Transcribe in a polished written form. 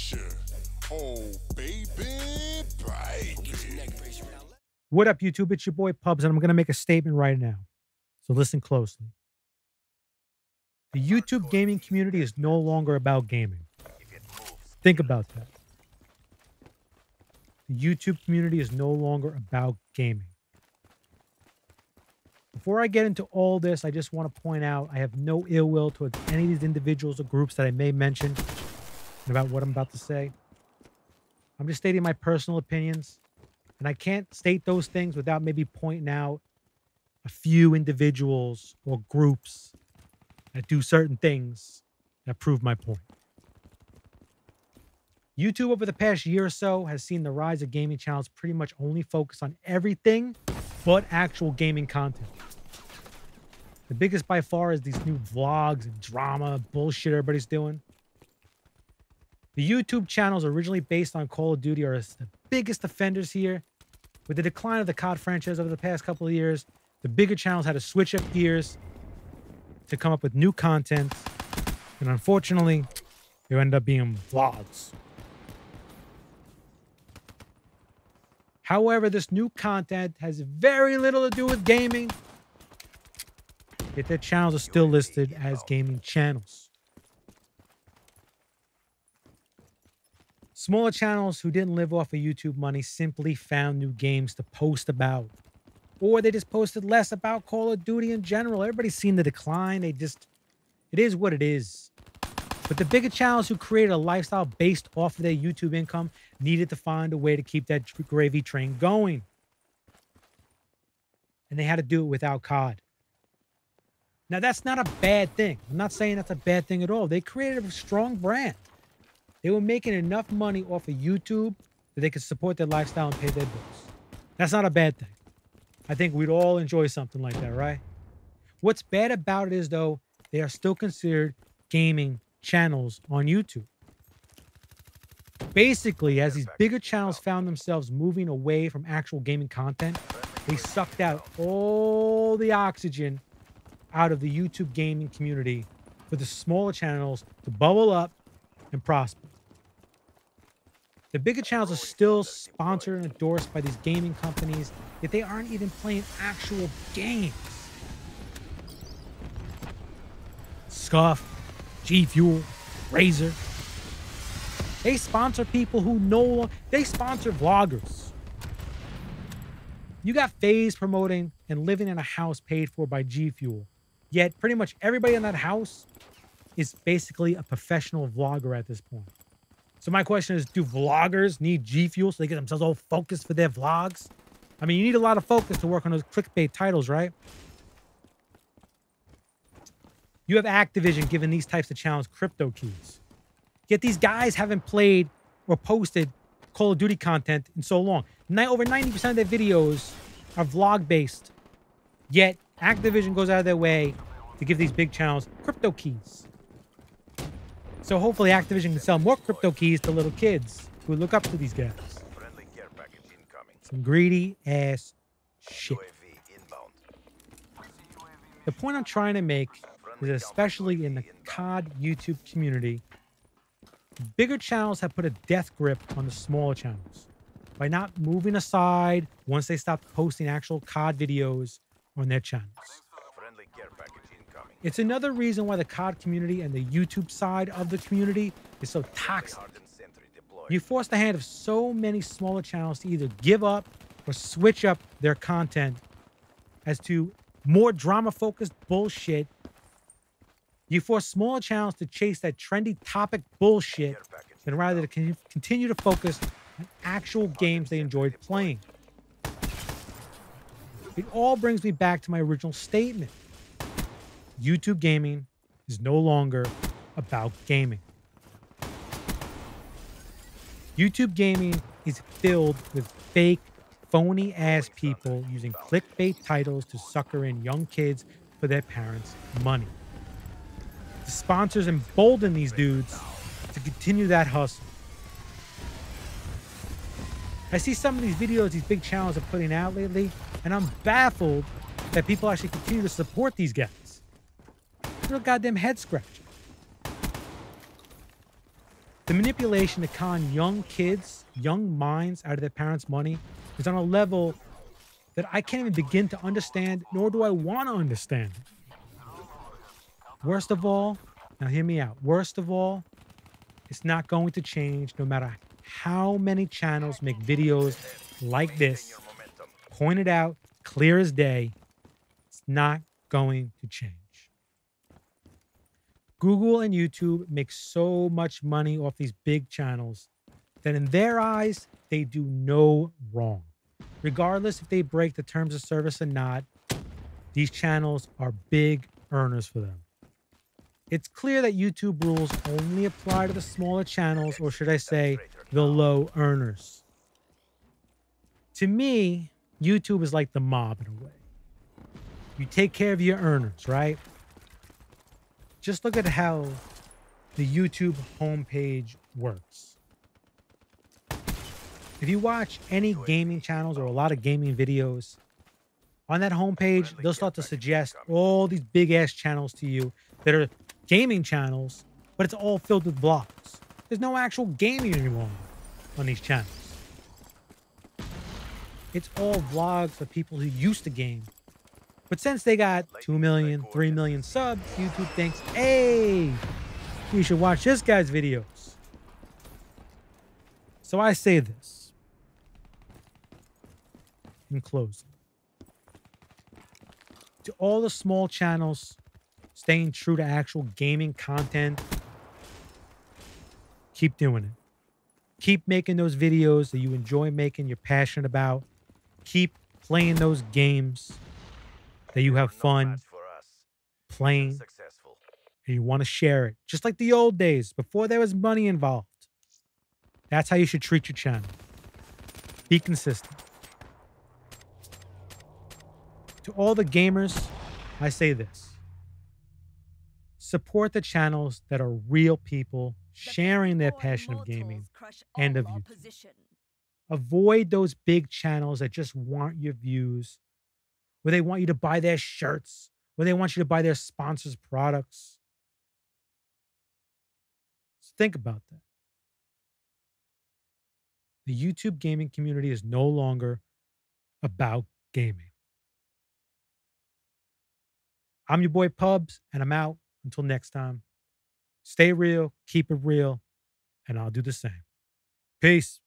pressure. Oh, baby, baby. What up, YouTube? It's your boy PUBzZz, and I'm going to make a statement right now. So listen closely. The YouTube gaming community is no longer about gaming. Think about that. The YouTube community is no longer about gaming. Before I get into all this, I just want to point out I have no ill will towards any of these individuals or groups that I may mention about what I'm about to say. I'm just stating my personal opinions, and I can't state those things without maybe pointing out a few individuals or groups that do certain things that prove my point. YouTube over the past year or so has seen the rise of gaming channels pretty much only focus on everything but actual gaming content. The biggest by far is these new vlogs and drama bullshit everybody's doing. The YouTube channels originally based on Call of Duty are the biggest offenders here. With the decline of the COD franchise over the past couple of years, the bigger channels had to switch up gears to come up with new content. And unfortunately, they end up being vlogs. However, this new content has very little to do with gaming, yet their channels are still listed as gaming channels. Smaller channels who didn't live off of YouTube money simply found new games to post about. Or they just posted less about Call of Duty in general. Everybody's seen the decline. It is what it is. But the bigger channels who created a lifestyle based off of their YouTube income needed to find a way to keep that gravy train going. And they had to do it without COD. Now, that's not a bad thing. I'm not saying that's a bad thing at all. They created a strong brand. They were making enough money off of YouTube that they could support their lifestyle and pay their bills. That's not a bad thing. I think we'd all enjoy something like that, right? What's bad about it is, though, they are still considered gaming channels on YouTube. Basically, as these bigger channels found themselves moving away from actual gaming content, they sucked out all the oxygen out of the YouTube gaming community for the smaller channels to bubble up and prosper. The bigger channels are still sponsored and endorsed by these gaming companies, yet they aren't even playing actual games. Scuff, G Fuel, Razer. They sponsor people who they sponsor vloggers. You got FaZe promoting and living in a house paid for by G Fuel. Yet pretty much everybody in that house is basically a professional vlogger at this point. So my question is, do vloggers need G Fuel so they get themselves all focused for their vlogs? I mean, you need a lot of focus to work on those clickbait titles, right? You have Activision giving these types of channels crypto keys. Yet these guys haven't played or posted Call of Duty content in so long. Over 90% of their videos are vlog-based. Yet Activision goes out of their way to give these big channels crypto keys. So hopefully Activision can sell more crypto keys to little kids who look up to these guys. Some greedy ass shit. The point I'm trying to make is that especially in the COD YouTube community, bigger channels have put a death grip on the smaller channels by not moving aside once they stop posting actual COD videos on their channels. It's another reason why the COD community and the YouTube side of the community is so toxic. You force the hand of so many smaller channels to either give up or switch up their content as to more drama-focused bullshit. You force smaller channels to chase that trendy topic bullshit than rather to continue to focus on actual games they enjoyed playing. It all brings me back to my original statement. YouTube gaming is no longer about gaming. YouTube gaming is filled with fake, phony-ass people using clickbait titles to sucker in young kids for their parents' money. The sponsors embolden these dudes to continue that hustle. I see some of these videos these big channels are putting out lately, and I'm baffled that people actually continue to support these guys. It's a real goddamn head scratcher. The manipulation to con young kids, young minds out of their parents' money is on a level that I can't even begin to understand, nor do I want to understand. Worst of all, now hear me out. Worst of all, it's not going to change no matter how many channels make videos like this, pointed out, clear as day. It's not going to change. Google and YouTube make so much money off these big channels that in their eyes, they do no wrong. Regardless if they break the terms of service or not, these channels are big earners for them. It's clear that YouTube rules only apply to the smaller channels, or should I say, the low earners. To me, YouTube is like the mob in a way. You take care of your earners, right? Just look at how the YouTube homepage works. If you watch any gaming channels or a lot of gaming videos, on that homepage, they'll start to suggest all these big ass channels to you that are gaming channels, but it's all filled with vlogs. There's no actual gaming anymore on these channels. It's all vlogs of people who used to game. But since they got 2 million, 3 million subs, YouTube thinks, hey, you should watch this guy's videos. So I say this in closing. To all the small channels staying true to actual gaming content, keep doing it. Keep making those videos that you enjoy making, you're passionate about. Keep playing those games that you have fun playing and you want to share it. Just like the old days, before there was money involved. That's how you should treat your channel. Be consistent. To all the gamers, I say this. Support the channels that are real people sharing their passion of gaming and of YouTube. Avoid those big channels that just want your views, where they want you to buy their shirts, where they want you to buy their sponsors' products. So think about that. The YouTube gaming community is no longer about gaming. I'm your boy PUBzZz, and I'm out. Until next time, stay real, keep it real, and I'll do the same. Peace.